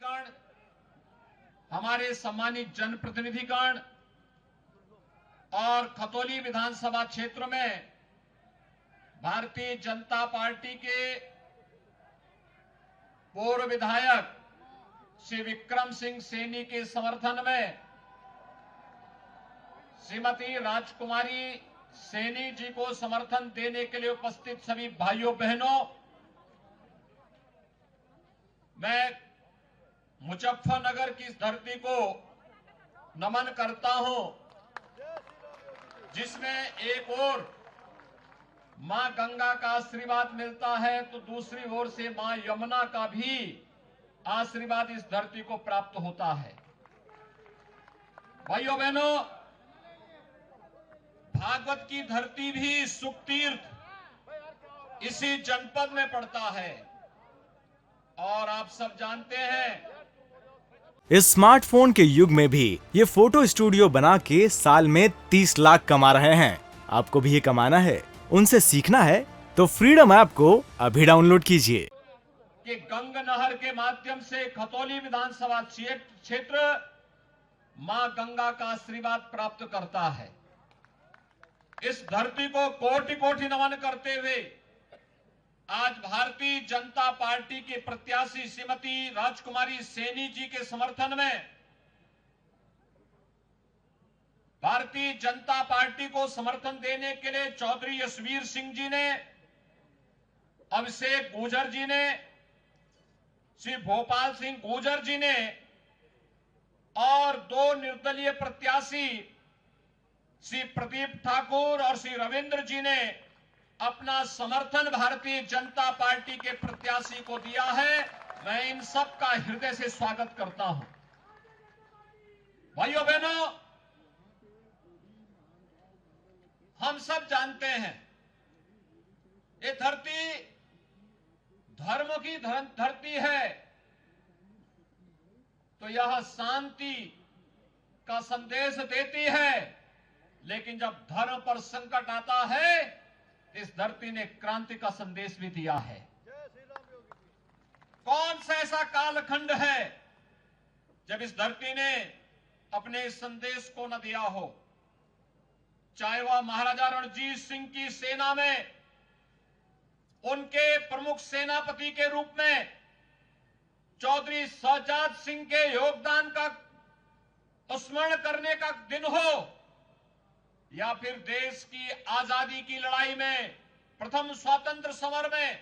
अधिकारीगण, हमारे सम्मानित जनप्रतिनिधिगण और खतौली विधानसभा क्षेत्र में भारतीय जनता पार्टी के पूर्व विधायक श्री विक्रम सिंह सैनी के समर्थन में श्रीमती राजकुमारी सैनी जी को समर्थन देने के लिए उपस्थित सभी भाइयों बहनों, मैं मुजफ्फरनगर की इस धरती को नमन करता हूं, जिसमें एक ओर मां गंगा का आशीर्वाद मिलता है तो दूसरी ओर से मां यमुना का भी आशीर्वाद इस धरती को प्राप्त होता है। भाइयों बहनों, भागवत की धरती भी सुख तीर्थ इसी जनपद में पड़ता है और आप सब जानते हैं इस स्मार्टफोन के युग में भी ये फोटो स्टूडियो बना के साल में 30 लाख कमा रहे हैं। आपको भी ये कमाना है, उनसे सीखना है तो फ्रीडम ऐप को अभी डाउनलोड कीजिए। कि गंगा नहर के माध्यम से खतौली विधानसभा क्षेत्र मां गंगा का आशीर्वाद प्राप्त करता है। इस धरती को कोटि कोटि नमन करते हुए आज भारतीय जनता पार्टी के प्रत्याशी श्रीमती राजकुमारी सैनी जी के समर्थन में भारतीय जनता पार्टी को समर्थन देने के लिए चौधरी यशवीर सिंह जी ने, अभिषेक गुर्जर जी ने, श्री भोपाल सिंह गुर्जर जी ने और दो निर्दलीय प्रत्याशी श्री प्रदीप ठाकुर और श्री रविंद्र जी ने अपना समर्थन भारतीय जनता पार्टी के प्रत्याशी को दिया है। मैं इन सब का हृदय से स्वागत करता हूं। भाइयों बहनों, हम सब जानते हैं ये धरती धर्म की धरती है, तो यह शांति का संदेश देती है, लेकिन जब धर्म पर संकट आता है, इस धरती ने क्रांति का संदेश भी दिया है। कौन सा ऐसा कालखंड है जब इस धरती ने अपने इस संदेश को न दिया हो? चाहे वह महाराजा रणजीत सिंह की सेना में उनके प्रमुख सेनापति के रूप में चौधरी शहजाद सिंह के योगदान का स्मरण करने का दिन हो, या फिर देश की आजादी की लड़ाई में प्रथम स्वतंत्र समर में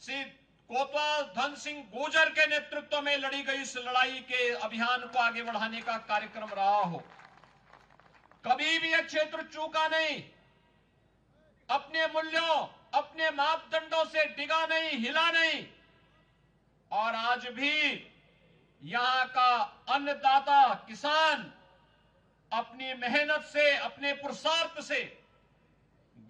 श्री कोतवाल धन सिंह गुर्जर के नेतृत्व में लड़ी गई इस लड़ाई के अभियान को आगे बढ़ाने का कार्यक्रम रहा हो, कभी भी यह क्षेत्र चूका नहीं, अपने मूल्यों, अपने मापदंडों से डिगा नहीं, हिला नहीं। और आज भी यहां का अन्नदाता किसान अपनी मेहनत से, अपने पुरुषार्थ से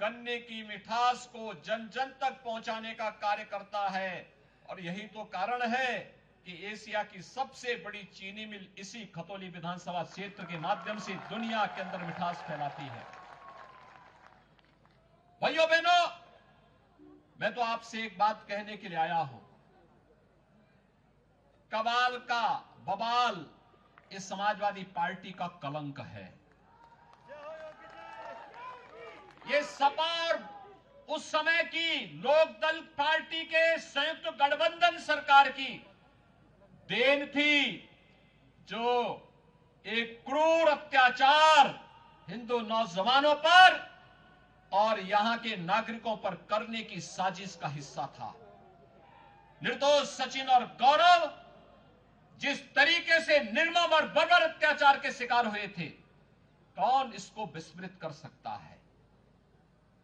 गन्ने की मिठास को जन जन तक पहुंचाने का कार्य करता है। और यही तो कारण है कि एशिया की सबसे बड़ी चीनी मिल इसी खतौली विधानसभा क्षेत्र के माध्यम से दुनिया के अंदर मिठास फैलाती है। भाइयों बहनों, मैं तो आपसे एक बात कहने के लिए आया हूं। कबाल का बवाल इस समाजवादी पार्टी का कलंक है। ये सपा और उस समय की लोकदल पार्टी के संयुक्त गठबंधन सरकार की देन थी, जो एक क्रूर अत्याचार हिंदू नौजवानों पर और यहां के नागरिकों पर करने की साजिश का हिस्सा था। निर्दोष सचिन और गौरव जिस तरीके से निर्मम और बर्बर अत्याचार के शिकार हुए थे, कौन इसको विस्मृत कर सकता है?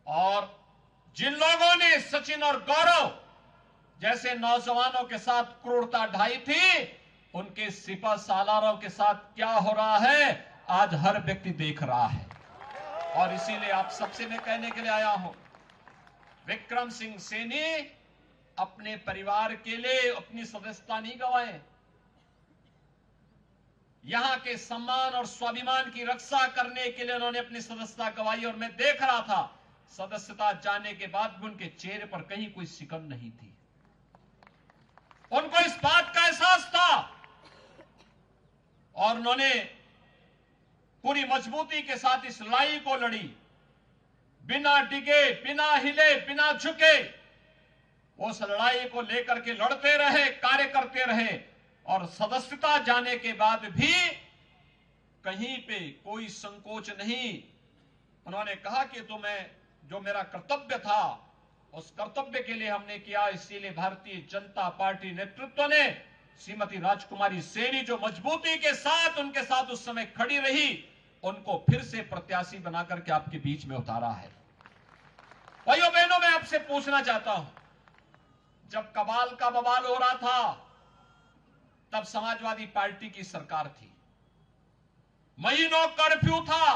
और जिन लोगों ने सचिन और गौरव जैसे नौजवानों के साथ क्रूरता ढाई थी, उनके सिपह सालारों के साथ क्या हो रहा है आज हर व्यक्ति देख रहा है। और इसीलिए आप सबसे मैं कहने के लिए आया हूं, विक्रम सिंह सैनी अपने परिवार के लिए अपनी सदस्यता नहीं गंवाए, यहां के सम्मान और स्वाभिमान की रक्षा करने के लिए उन्होंने अपनी सदस्यता गंवाई। और मैं देख रहा था सदस्यता जाने के बाद भी उनके चेहरे पर कहीं कोई सिकन नहीं थी। उनको इस बात का एहसास था और उन्होंने पूरी मजबूती के साथ इस लड़ाई को लड़ी, बिना डिगे, बिना हिले, बिना झुके वो उस लड़ाई को लेकर के लड़ते रहे, कार्य करते रहे और सदस्यता जाने के बाद भी कहीं पे कोई संकोच नहीं। उन्होंने कहा कि तो मैं जो मेरा कर्तव्य था उस कर्तव्य के लिए हमने किया, इसीलिए भारतीय जनता पार्टी नेतृत्व ने श्रीमती राजकुमारी सेनी जो मजबूती के साथ उनके साथ उस समय खड़ी रही, उनको फिर से प्रत्याशी बनाकर के आपके बीच में उतारा है। भाइयों बहनों, मैं आपसे पूछना चाहता हूं, जब कबाल का बवाल हो रहा था तब समाजवादी पार्टी की सरकार थी, महीनों कर्फ्यू था,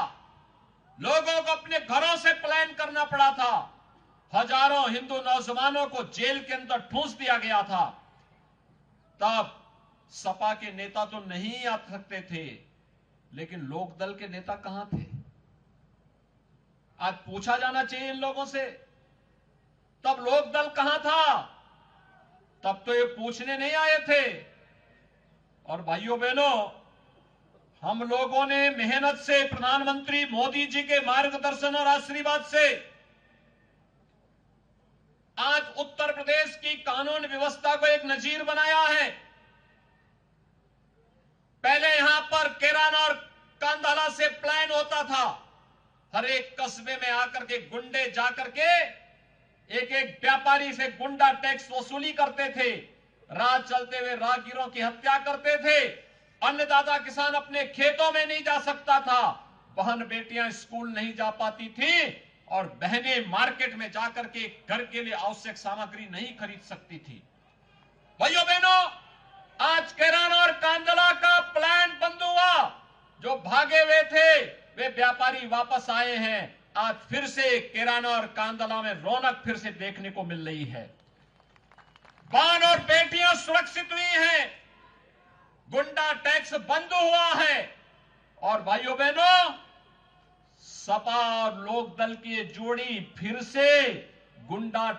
लोगों को अपने घरों से पलायन करना पड़ा था, हजारों हिंदू नौजवानों को जेल के अंदर ठूंस दिया गया था। तब सपा के नेता तो नहीं आ सकते थे, लेकिन लोकदल के नेता कहां थे? आज पूछा जाना चाहिए इन लोगों से, तब लोकदल कहां था? तब तो ये पूछने नहीं आए थे। और भाइयों बहनों, हम लोगों ने मेहनत से, प्रधानमंत्री मोदी जी के मार्गदर्शन और आशीर्वाद से आज उत्तर प्रदेश की कानून व्यवस्था को एक नजीर बनाया है। पहले यहां पर केराना और कांधाला से प्लान होता था, हर एक कस्बे में आकर के गुंडे जाकर के एक एक व्यापारी से गुंडा टैक्स वसूली करते थे, राह चलते हुए राहगीरों की हत्या करते थे, अन्नदाता किसान अपने खेतों में नहीं जा सकता था, बहन बेटियां स्कूल नहीं जा पाती थी और बहनें मार्केट में जाकर के घर के लिए आवश्यक सामग्री नहीं खरीद सकती थी। भाइयों बहनों, आज केराना और कांधला का प्लान बंद हुआ, जो भागे हुए थे वे व्यापारी वापस आए हैं। आज फिर से केराना और कांधला में रौनक फिर से देखने को मिल रही है, बहन और बेटियां सुरक्षित हुई हैं, गुंडा टैक्स बंद हुआ है। और भाइयों बहनों, सपा और लोकदल की जोड़ी फिर से गुंडा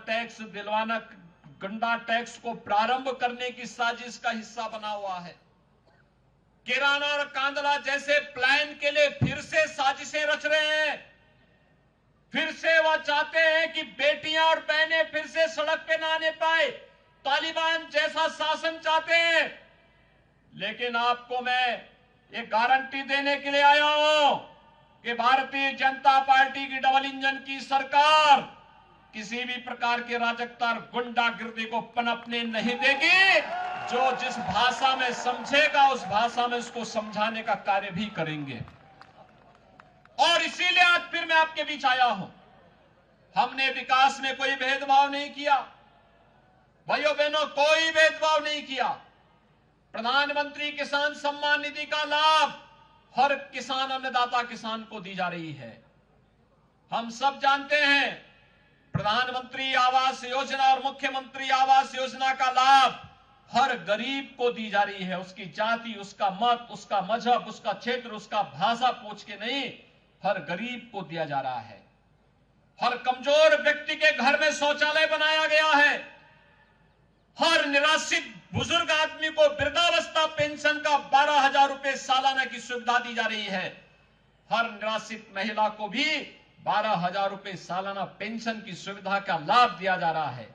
टैक्स को प्रारंभ करने की साजिश का हिस्सा बना हुआ है। केराना और कांधला जैसे प्लान के लिए फिर से साजिशें रच रहे हैं। फिर से वह चाहते हैं कि बेटियां और बहनें फिर से सड़क पे ना आने पाए, तालिबान जैसा शासन चाहते हैं। लेकिन आपको मैं एक गारंटी देने के लिए आया हूं कि भारतीय जनता पार्टी की डबल इंजन की सरकार किसी भी प्रकार के राजकता और गुंडागिर्दी को पनपने नहीं देगी। जो जिस भाषा में समझेगा उस भाषा में उसको समझाने का कार्य भी करेंगे। और इसीलिए आज फिर मैं आपके बीच आया हूं। हमने विकास में कोई भेदभाव नहीं किया, भाइयों बहनों, कोई भेदभाव नहीं किया। प्रधानमंत्री किसान सम्मान निधि का लाभ हर किसान, अन्नदाता किसान को दी जा रही है। हम सब जानते हैं प्रधानमंत्री आवास योजना और मुख्यमंत्री आवास योजना का लाभ हर गरीब को दी जा रही है। उसकी जाति, उसका मत, उसका मजहब, उसका क्षेत्र, उसका भाषा पूछ के नहीं, हर गरीब को दिया जा रहा है। हर कमजोर व्यक्ति के घर में शौचालय बनाया गया है। हर निराश्रित बुजुर्ग आदमी को वृद्धावस्था पेंशन का 12,000 रुपए सालाना की सुविधा दी जा रही है। हर निराश्रित महिला को भी 12,000 रुपए सालाना पेंशन की सुविधा का लाभ दिया जा रहा है।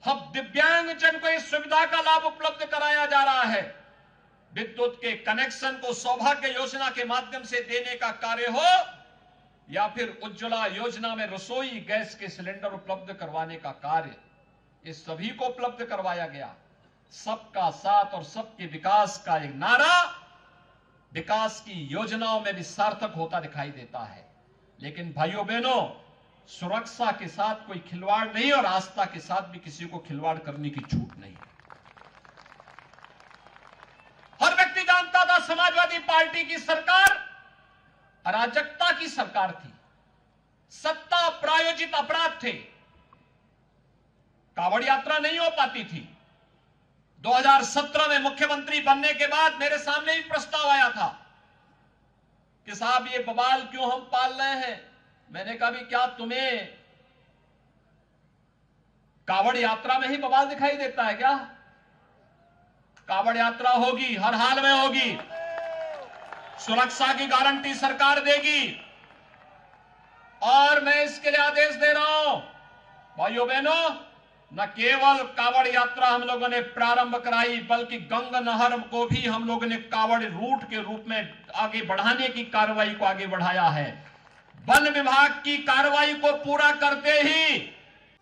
हम दिव्यांगजन को इस सुविधा का लाभ उपलब्ध कराया जा रहा है। विद्युत के कनेक्शन को सौभाग्य योजना के माध्यम से देने का कार्य हो या फिर उज्ज्वला योजना में रसोई गैस के सिलेंडर उपलब्ध करवाने का कार्य, इस सभी को उपलब्ध करवाया गया। सबका साथ और सबके विकास का एक नारा विकास की योजनाओं में भी सार्थक होता दिखाई देता है। लेकिन भाइयों बहनों, सुरक्षा के साथ कोई खिलवाड़ नहीं और आस्था के साथ भी किसी को खिलवाड़ करने की छूट नहीं। हर व्यक्ति जानता था समाजवादी पार्टी की सरकार अराजकता की सरकार थी, सत्ता प्रायोजित अपराध थे। कावड़ यात्रा नहीं हो पाती थी। 2017 में मुख्यमंत्री बनने के बाद मेरे सामने भी प्रस्ताव आया था कि साहब ये बवाल क्यों हम पाल रहे हैं। मैंने कहा भी क्या तुम्हें कावड़ यात्रा में ही बवाल दिखाई देता है क्या? कावड़ यात्रा होगी, हर हाल में होगी। सुरक्षा की गारंटी सरकार देगी। और मैं इसके लिए आदेश दे रहा हूं, भाइयों बहनों, न केवल कावड़ यात्रा हम लोगों ने प्रारंभ कराई, बल्कि गंगा नहर को भी हम लोगों ने कावड़ रूट के रूप में आगे बढ़ाने की कार्रवाई को आगे बढ़ाया है। वन विभाग की कार्रवाई को पूरा करते ही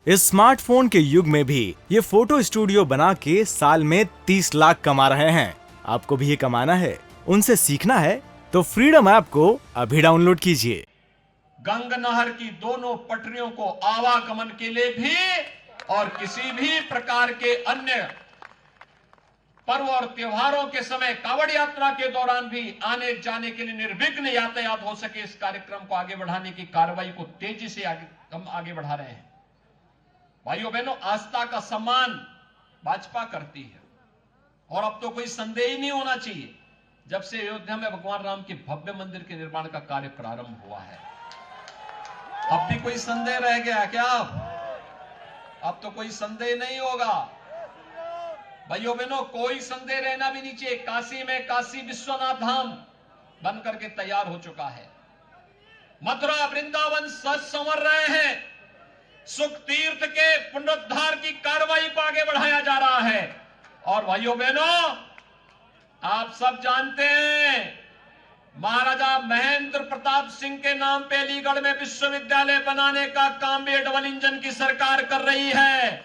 इस स्मार्टफोन के युग में भी ये फोटो स्टूडियो बना के साल में 30 लाख कमा रहे हैं। आपको भी ये कमाना है, उनसे सीखना है तो फ्रीडम ऐप को अभी डाउनलोड कीजिए। गंगा नहर की दोनों पटरियों को आवागमन के लिए भी और किसी भी प्रकार के अन्य पर्व और त्योहारों के समय, कावड़ यात्रा के दौरान भी आने जाने के लिए निर्विघ्न यातायात हो सके, इस कार्यक्रम को आगे बढ़ाने की कार्रवाई को तेजी से हम आगे बढ़ा रहे हैं। भाइयों बहनों, आस्था का सम्मान भाजपा करती है और अब तो कोई संदेह ही नहीं होना चाहिए, जब से अयोध्या में भगवान राम के भव्य मंदिर के निर्माण का कार्य प्रारंभ हुआ है। अब भी कोई संदेह रह गया क्या? अब तो कोई संदेह नहीं होगा। भाइयों बहनों, कोई संदेह रहना भी नहीं चाहिए। काशी में काशी विश्वनाथ धाम बन करके तैयार हो चुका है। मथुरा वृंदावन सज संवर रहे हैं। सुख तीर्थ के पुनरुद्धार की कार्रवाई को आगे बढ़ाया जा रहा है। और भाइयों बहनों, आप सब जानते हैं, महाराजा महेंद्र प्रताप सिंह के नाम पे अलीगढ़ में विश्वविद्यालय बनाने का काम भी डबल इंजन की सरकार कर रही है।